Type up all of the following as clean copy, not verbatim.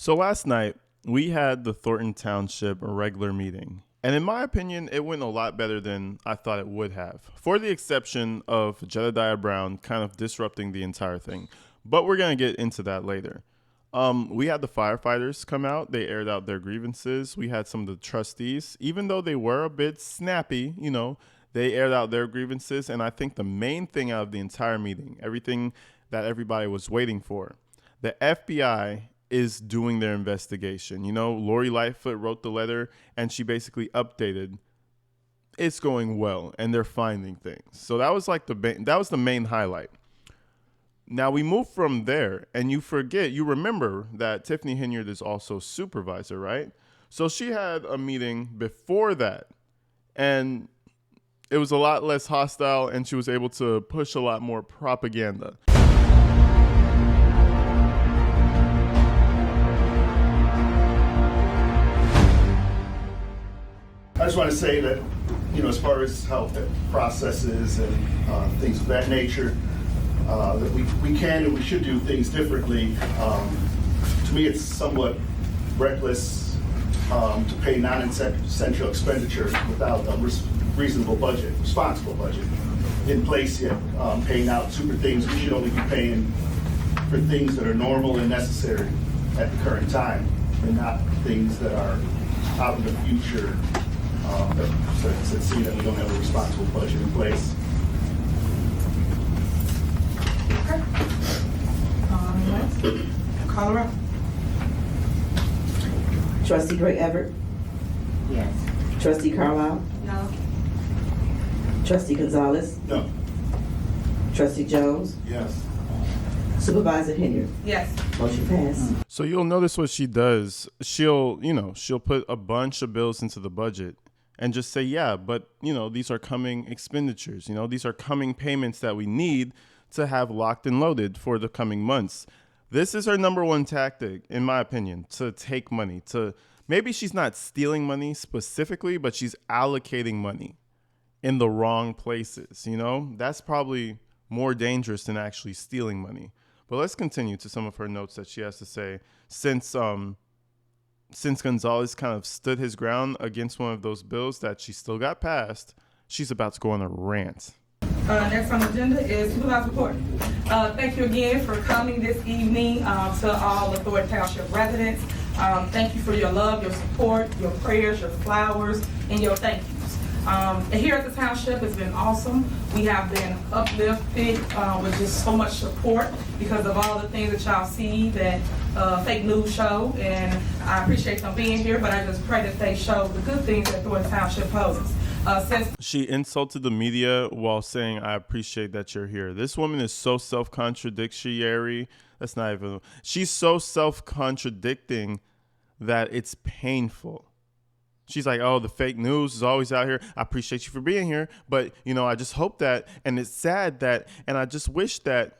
So last night, we had the Thornton Township regular meeting. And in my opinion, it went a lot better than I thought it would have, for the exception of Jedediah Brown kind of disrupting the entire thing. But we're going to get into that later. We had the firefighters come out. They aired out their grievances. We had some of the trustees, even though they were a bit snappy, they aired out their grievances. And I think the main thing out of the entire meeting, everything that everybody was waiting for, the FBI is doing their investigation. Lori Lightfoot wrote the letter and she basically updated. It's going well and they're finding things. So that was the main highlight. Now we move from there and you remember that Tiffany Henyard is also supervisor, right? So she had a meeting before that and it was a lot less hostile and she was able to push a lot more propaganda. I just want to say that, as far as how processes and things of that nature, that we can and we should do things differently. To me, it's somewhat reckless to pay non-essential expenditure without a reasonable budget, responsible budget in place yet. Paying out super things, we should only be paying for things that are normal and necessary at the current time, and not things that are out in the future. That see that we don't have a responsible budget in place. Okay. Call her up. Trustee Gray Everett. Yes. Trustee Carlisle. No. Trustee Gonzalez. No. Trustee Jones. Yes. Supervisor Henyard. Yes. Motion passed. So you'll notice what she does. She'll put a bunch of bills into the budget and just say, yeah, but, these are coming expenditures. These are coming payments that we need to have locked and loaded for the coming months. This is her number one tactic, in my opinion, to take money. Maybe she's not stealing money specifically, but she's allocating money in the wrong places. That's probably more dangerous than actually stealing money. But let's continue to some of her notes that she has to say. Since Gonzalez kind of stood his ground against one of those bills that she still got passed, she's about to go on a rant. Next on the agenda is Supervisor report. Thank you again for coming this evening to all the Thornton Township residents. Thank you for your love, your support, your prayers, your flowers, and your thank yous. Here at the township, it's been awesome. We have been uplifted with just so much support because of all the things that y'all see that fake news show, and I appreciate them being here, but I just pray that they show the good things that Thornton Township poses. She insulted the media while saying, I appreciate that you're here. This woman is so self-contradictory. She's so self-contradicting that it's painful. She's like, oh, the fake news is always out here. I appreciate you for being here. But, I just hope that, and it's sad that, and I just wish that,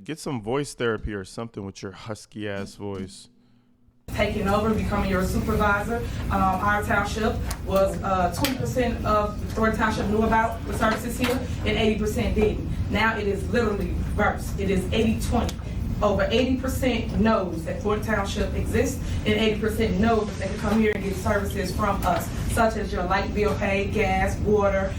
get some voice therapy or something with your husky ass voice. Taking over, becoming your supervisor. Our township was 20% of the Thornton Township knew about the services here and 80% didn't. Now it is literally reversed. It is 80-20. Over 80% knows that Thornton Township exists and 80% knows that they can come here and get services from us, such as your light bill pay, gas, water,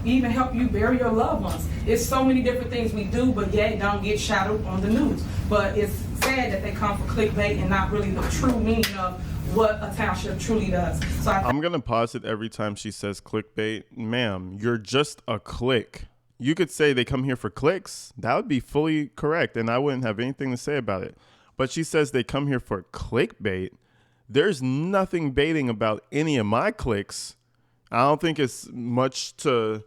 even help you bury your loved ones. It's so many different things we do, but yet don't get shadowed on the news. But it's sad that they come for clickbait and not really the true meaning of what a township truly does. So I'm going to pause it every time she says clickbait. Ma'am, you're just a click. You could say they come here for clicks. That would be fully correct, and I wouldn't have anything to say about it. But she says they come here for clickbait. There's nothing baiting about any of my clicks. I don't think it's much to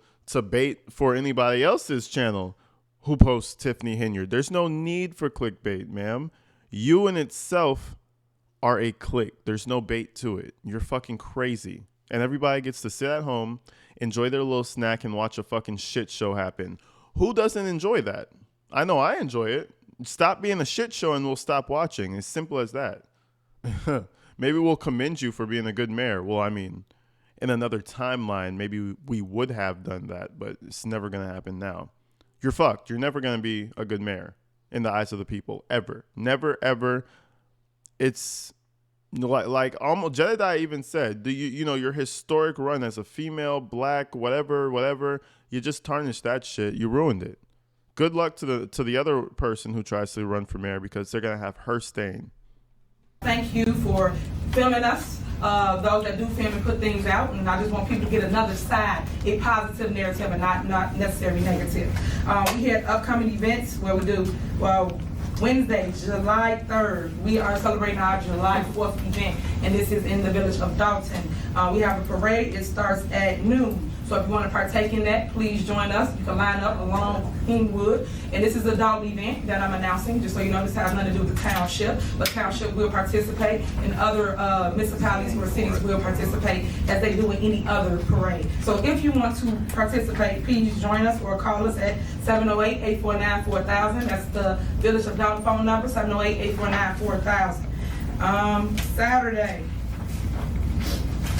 bait for anybody else's channel who posts Tiffany Henyard. There's no need for clickbait, ma'am. You in itself are a click. There's no bait to it. You're fucking crazy. And everybody gets to sit at home, enjoy their little snack, and watch a fucking shit show happen. Who doesn't enjoy that? I know I enjoy it. Stop being a shit show and we'll stop watching. As simple as that. Maybe we'll commend you for being a good mayor. Well, I mean, in another timeline, maybe we would have done that, but it's never going to happen now. You're fucked. You're never going to be a good mayor. in the eyes of the people, ever. Never, ever. It's like almost Jedediah even said, do you know your historic run as a female, black, whatever, you just tarnished that shit. You ruined it. Good luck to the other person who tries to run for mayor, because they're gonna have her stain. Thank you for filming us. Those that do film and put things out, and I just want people to get another side, a positive narrative and not necessarily negative. We had upcoming events where we do, Wednesday, July 3rd, we are celebrating our July 4th event, and this is in the village of Dalton. We have a parade. It starts at noon. So if you want to partake in that, please join us. You can line up along Kingwood. And this is a adult event that I'm announcing, just so you know this has nothing to do with the township. But township will participate, and other municipalities or cities will participate as they do in any other parade. So if you want to participate, please join us or call us at 708-849-4000. That's the Village of Dalton phone number, 708-849-4000. Saturday,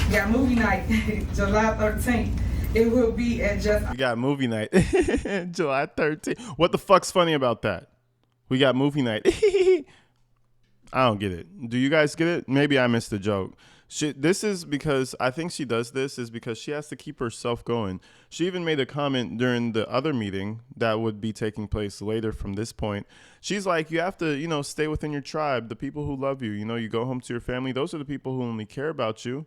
we got movie night, July 13th. It will be at just... We got movie night, July 13th. What the fuck's funny about that? We got movie night. I don't get it. Do you guys get it? Maybe I missed the joke. This is because I think she does this is because she has to keep herself going. She even made a comment during the other meeting that would be taking place later from this point. She's like, you have to, stay within your tribe. The people who love you, you go home to your family. Those are the people who only care about you.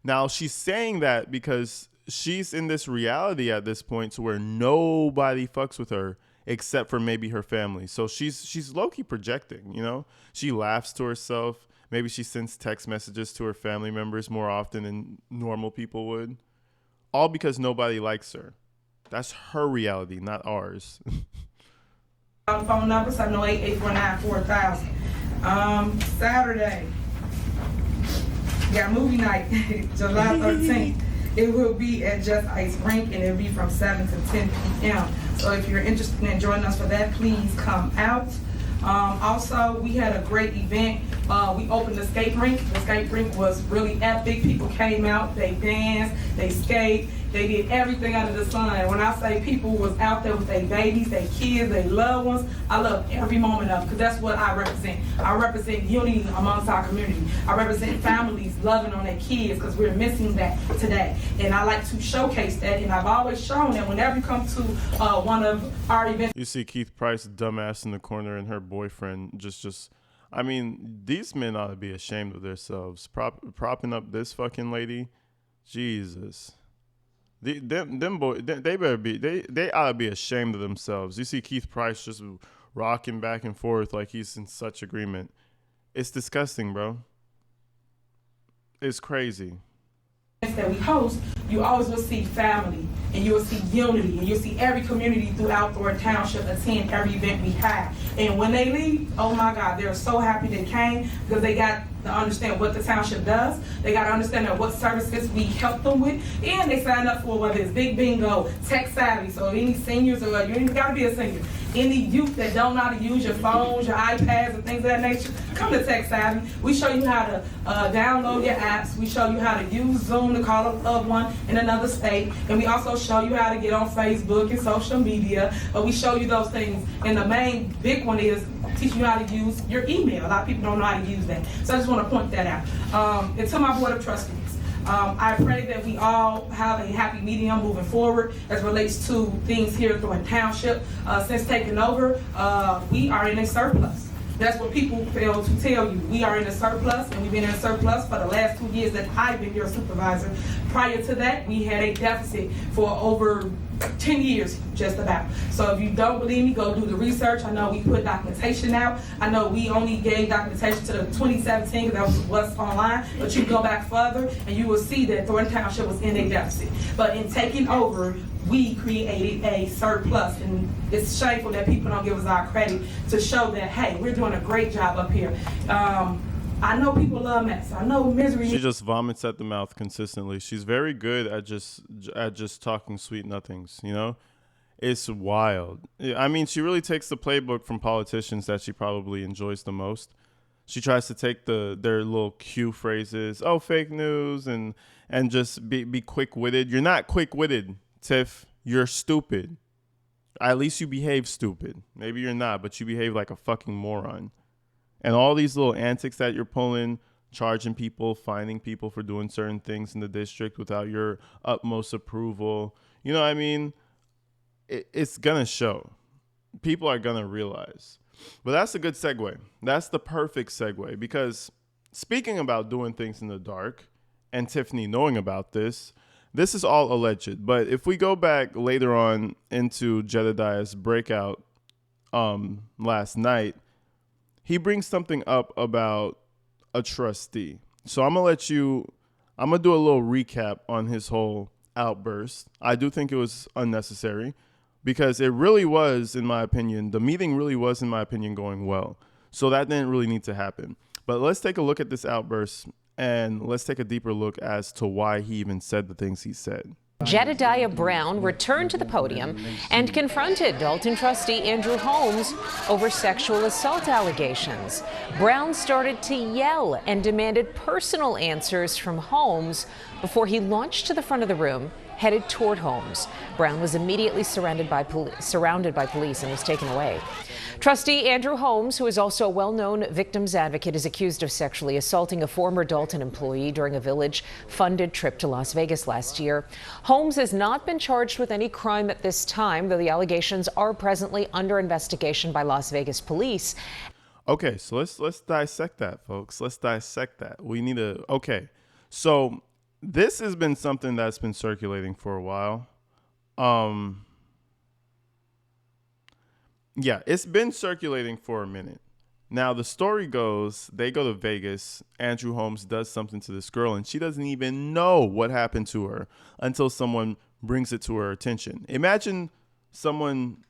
Now, she's saying that because she's in this reality at this point to where nobody fucks with her except for maybe her family. So she's low-key projecting, She laughs to herself. Maybe she sends text messages to her family members more often than normal people would. All because nobody likes her. That's her reality, not ours. Phone number, 708-849-4000. Saturday, we got movie night, July 13th. It will be at Just Ice Rink, and it'll be from 7 to 10 p.m. So if you're interested in joining us for that, please come out. Also, we had a great event. We opened the skate rink. The skate rink was really epic. People came out, they danced, they skate, they did everything under the sun. And when I say people was out there with their babies, their kids, their loved ones, I love every moment of it, because that's what I represent. I represent unity amongst our community. I represent families loving on their kids, because we're missing that today. And I like to showcase that, and I've always shown that whenever you come to one of our events. You see Keith Price, dumbass in the corner, and her boyfriend I mean, these men ought to be ashamed of themselves. Propping up this fucking lady. Jesus. Them boys, they better be, they ought to be ashamed of themselves. You see Keith Price just rocking back and forth like he's in such agreement. It's disgusting, bro. It's crazy. That we host, you always will see family, and you will see unity, and you'll see every community throughout Thornton Township attend every event we have. And when they leave, oh my God, they're so happy they came, because they got to understand what the township does. They got to understand that what services we help them with, and they sign up for whether it's Big Bingo, Tech Savvy. So any seniors, or you ain't got to be a senior, any youth that don't know how to use your phones, your iPads, and things of that nature, come to Tech Savvy. We show you how to download your apps. We show you how to use Zoom to call a loved one in another state. And we also show you how to get on Facebook and social media. But we show you those things. And the main big one is teaching you how to use your email. A lot of people don't know how to use that. So I just want to point that out. And to my Board of Trustees, I pray that we all have a happy medium moving forward as relates to things here at Thornton Township. Since taking over, we are in a surplus. That's what people fail to tell you. We are in a surplus, and we've been in a surplus for the last 2 years that I've been your supervisor. Prior to that, we had a deficit for over 10 years, just about. So if you don't believe me, go do the research. I know we put documentation out. I know we only gave documentation to the 2017, because that was what's online, but you can go back further, and you will see that Thornton Township was in a deficit. But in taking over, we created a surplus, and it's shameful that people don't give us our credit to show that, hey, we're doing a great job up here. I know people love mess. I know misery. She just vomits at the mouth consistently. She's very good at just talking sweet nothings, It's wild. I mean, she really takes the playbook from politicians that she probably enjoys the most. She tries to take their little cue phrases, fake news, and just be quick-witted. You're not quick-witted, Tiff. You're stupid. At least you behave stupid. Maybe you're not, but you behave like a fucking moron. And all these little antics that you're pulling, charging people, fining people for doing certain things in the district without your utmost approval. You know what I mean? It's going to show. People are going to realize. But that's a good segue. That's the perfect segue, because speaking about doing things in the dark and Tiffany knowing about this is all alleged. But if we go back later on into Jedediah's breakout last night, he brings something up about a trustee. So I'm going to do a little recap on his whole outburst. I do think it was unnecessary because it really was, in my opinion, the meeting really was, in my opinion, going well. So that didn't really need to happen. But let's take a look at this outburst and let's take a deeper look as to why he even said the things he said. Jedediah Brown returned to the podium and confronted Dalton trustee Andrew Holmes over sexual assault allegations. Brown started to yell and demanded personal answers from Holmes before he launched to the front of the room, headed toward Holmes. Brown was immediately surrounded by police and was taken away. Trustee Andrew Holmes, who is also a well-known victims advocate, is accused of sexually assaulting a former Dalton employee during a village-funded trip to Las Vegas last year. Holmes has not been charged with any crime at this time, though the allegations are presently under investigation by Las Vegas police. Okay, so let's dissect that, folks. Let's dissect that. We need to. Okay, so this has been something that's been circulating for a while. Yeah, it's been circulating for a minute. Now, the story goes, they go to Vegas. Andrew Holmes does something to this girl, and she doesn't even know what happened to her until someone brings it to her attention. Imagine someone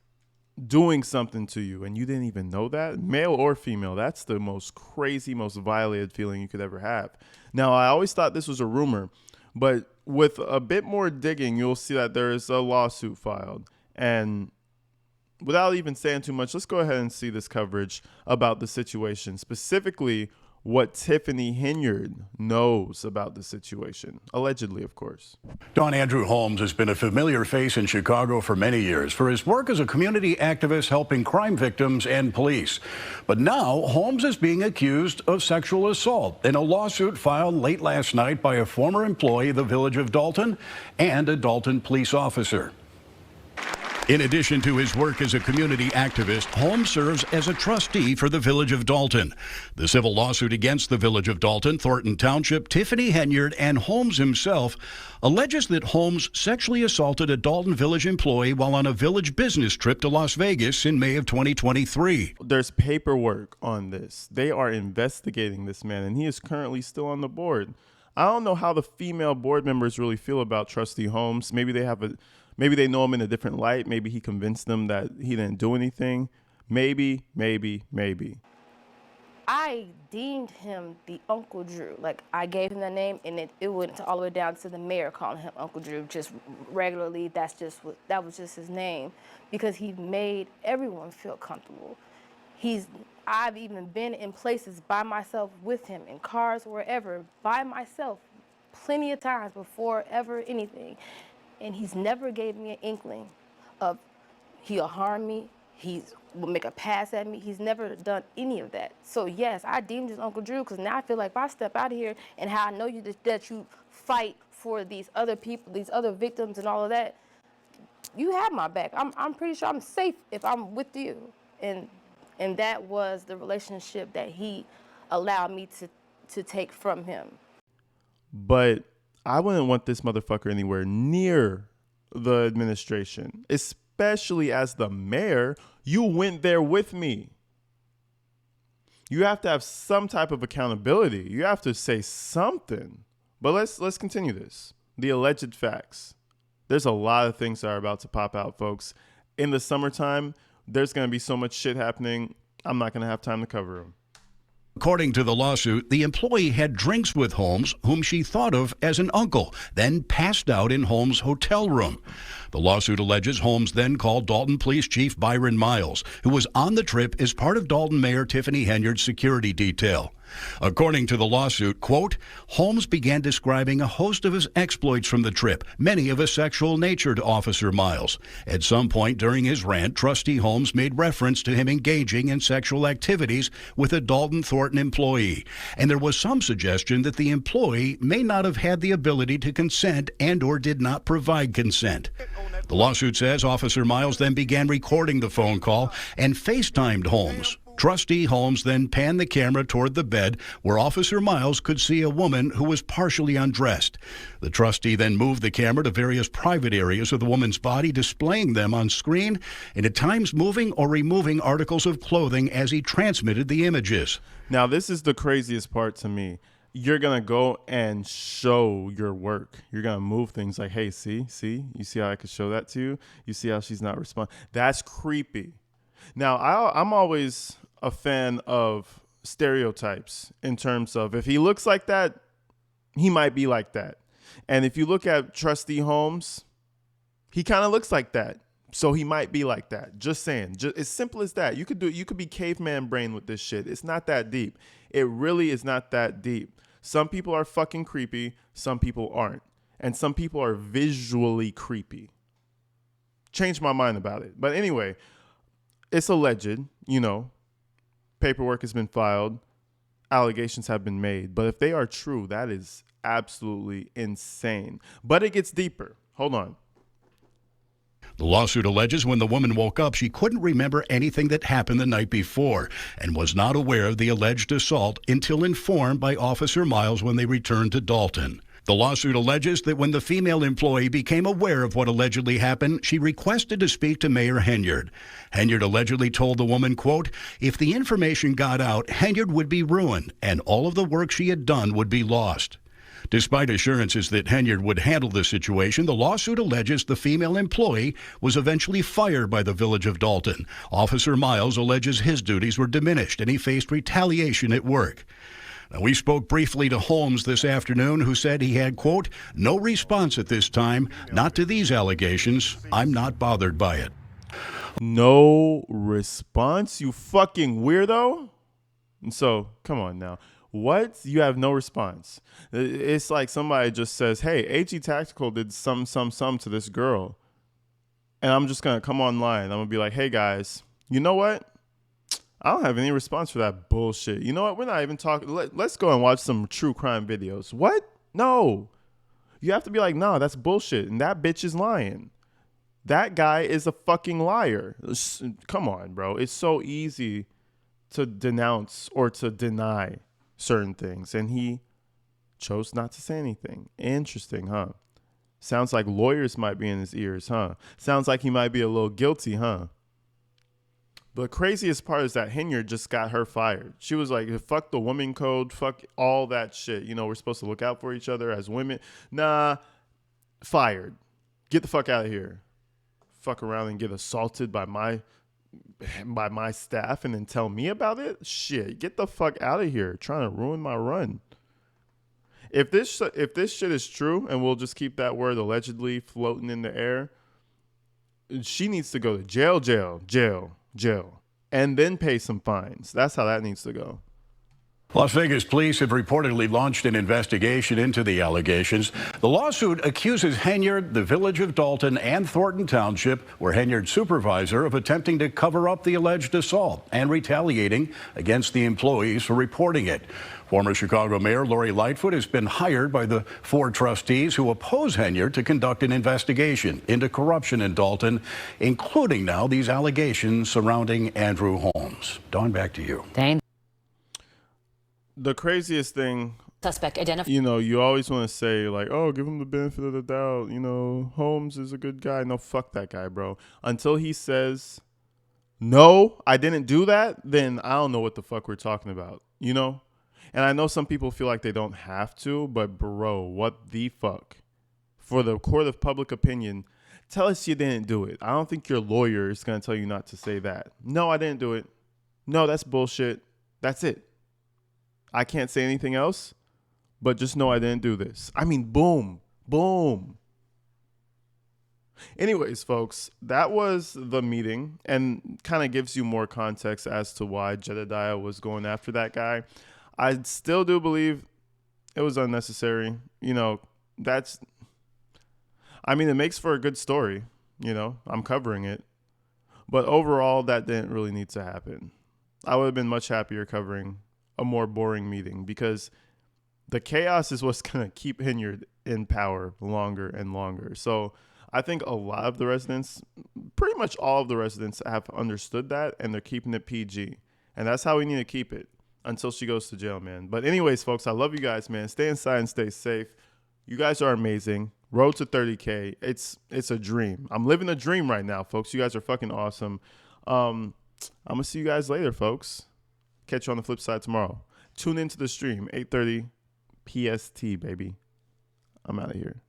doing something to you, and you didn't even know that, male or female. That's the most crazy, most violated feeling you could ever have. Now, I always thought this was a rumor, but with a bit more digging, you'll see that there is a lawsuit filed. And without even saying too much, let's go ahead and see this coverage about the situation, specifically what Tiffany Henyard knows about the situation, allegedly, of course. Don Andrew Holmes has been a familiar face in Chicago for many years for his work as a community activist helping crime victims and police. But now Holmes is being accused of sexual assault in a lawsuit filed late last night by a former employee of the village of Dalton and a Dalton police officer. In addition to his work as a community activist, Holmes serves as a trustee for the village of Dalton. The civil lawsuit against the village of Dalton, Thornton Township, Tiffany Henyard, and Holmes himself alleges that Holmes sexually assaulted a Dalton village employee while on a village business trip to Las Vegas in May of 2023. There's paperwork on this. They are investigating this man, and he is currently still on the board. I don't know how the female board members really feel about Trustee Holmes. Maybe they know him in a different light. Maybe he convinced them that he didn't do anything. Maybe. I deemed him the Uncle Drew. Like, I gave him that name, and it went all the way down to the mayor calling him Uncle Drew just regularly. That was just his name, because he made everyone feel comfortable. I've even been in places by myself with him, in cars, wherever, by myself, plenty of times before ever anything. And he's never gave me an inkling of he'll harm me, he will make a pass at me. He's never done any of that. So yes, I deemed his Uncle Drew, because now I feel like if I step out of here and how I know you that you fight for these other people, these other victims and all of that, you have my back. I'm pretty sure I'm safe if I'm with you. And that was the relationship that he allowed me to take from him. But I wouldn't want this motherfucker anywhere near the administration, especially as the mayor. You went there with me. You have to have some type of accountability. You have to say something. But let's continue this. The alleged facts. There's a lot of things that are about to pop out, folks. In the summertime, there's going to be so much shit happening. I'm not going to have time to cover them. According to the lawsuit, the employee had drinks with Holmes, whom she thought of as an uncle, then passed out in Holmes' hotel room. The lawsuit alleges Holmes then called Dalton Police Chief Byron Miles, who was on the trip as part of Dalton Mayor Tiffany Henyard's security detail. According to the lawsuit, quote, Holmes began describing a host of his exploits from the trip, many of a sexual nature to Officer Miles. At some point during his rant, Trustee Holmes made reference to him engaging in sexual activities with a Dalton Thornton employee, and there was some suggestion that the employee may not have had the ability to consent and or did not provide consent. The lawsuit says Officer Miles then began recording the phone call and FaceTimed Holmes. Trustee Holmes then panned the camera toward the bed where Officer Miles could see a woman who was partially undressed. The trustee then moved the camera to various private areas of the woman's body, displaying them on screen and at times moving or removing articles of clothing as he transmitted the images. Now, this is the craziest part to me. You're going to go and show your work. You're going to move things like, hey, see, you see how I could show that to you? You see how she's not responding? That's creepy. Now, I'm always a fan of stereotypes in terms of if he looks like that, he might be like that. And if you look at Trustee Holmes, he kind of looks like that. So he might be like that. Just saying. Just as simple as that. You could be caveman brain with this shit. It's not that deep. It really is not that deep. Some people are fucking creepy. Some people aren't. And some people are visually creepy. Changed my mind about it. But anyway, it's alleged, paperwork has been filed, allegations have been made. But if they are true, that is absolutely insane. But it gets deeper. Hold on. The lawsuit alleges when the woman woke up, she couldn't remember anything that happened the night before and was not aware of the alleged assault until informed by Officer Miles when they returned to Dalton. The lawsuit alleges that when the female employee became aware of what allegedly happened, she requested to speak to Mayor Henyard. Henyard allegedly told the woman, quote, if the information got out, Henyard would be ruined and all of the work she had done would be lost. Despite assurances that Henyard would handle the situation, the lawsuit alleges the female employee was eventually fired by the Village of Dalton. Officer Miles alleges his duties were diminished and he faced retaliation at work. Now, we spoke briefly to Holmes this afternoon, who said he had, quote, no response at this time, not to these allegations. I'm not bothered by it. No response, you fucking weirdo. And so, come on now. What? You have no response. It's like somebody just says, hey, AG Tactical did some to this girl. And I'm just going to come online. I'm going to be like, hey, guys, you know what? I don't have any response for that bullshit. You know what? We're not even talking. Let's go and watch some true crime videos. What? No. You have to be like, nah, that's bullshit. And that bitch is lying. That guy is a fucking liar. Come on, bro. It's so easy to denounce or to deny certain things. And he chose not to say anything. Interesting, huh? Sounds like lawyers might be in his ears, huh? Sounds like he might be a little guilty, huh? The craziest part is that Henyard just got her fired. She was like, fuck the woman code, fuck all that shit. We're supposed to look out for each other as women. Nah, fired. Get the fuck out of here. Fuck around and get assaulted by my staff and then tell me about it? Shit, get the fuck out of here. Trying to ruin my run. If this shit is true, and we'll just keep that word allegedly floating in the air, she needs to go to jail, and then pay some fines. That's how that needs to go. Las Vegas police have reportedly launched an investigation into the allegations. The lawsuit accuses Henyard, the Village of Dalton, and Thornton Township, where Henyard's supervisor, of attempting to cover up the alleged assault and retaliating against the employees for reporting it. Former Chicago Mayor Lori Lightfoot has been hired by the 4 trustees who oppose Henyard to conduct an investigation into corruption in Dalton, including now these allegations surrounding Andrew Holmes. Dawn, back to you. Dane. The craziest thing, Suspect identified. You always want to say like, oh, give him the benefit of the doubt. Holmes is a good guy. No, fuck that guy, bro. Until he says, no, I didn't do that, then I don't know what the fuck we're talking about, And I know some people feel like they don't have to, but bro, what the fuck? For the court of public opinion, tell us you didn't do it. I don't think your lawyer is going to tell you not to say that. No, I didn't do it. No, that's bullshit. That's it. I can't say anything else, but just know I didn't do this. I mean, boom. Anyways, folks, that was the meeting and kind of gives you more context as to why Jedediah was going after that guy. I still do believe it was unnecessary. You know, it makes for a good story. You know, I'm covering it. But overall, that didn't really need to happen. I would have been much happier covering a more boring meeting because the chaos is what's going to keep Henyard in power longer and longer. So I think a lot of the residents, pretty much all of the residents, have understood that, and they're keeping it PG. And that's how we need to keep it until she goes to jail, man. But anyways, folks, I love you guys, man. Stay inside and stay safe. You guys are amazing. Road to 30K. It's a dream. I'm living a dream right now, folks. You guys are fucking awesome. I'm going to see you guys later, folks. Catch you on the flip side tomorrow. Tune into the stream, 8:30 PST, baby. I'm out of here.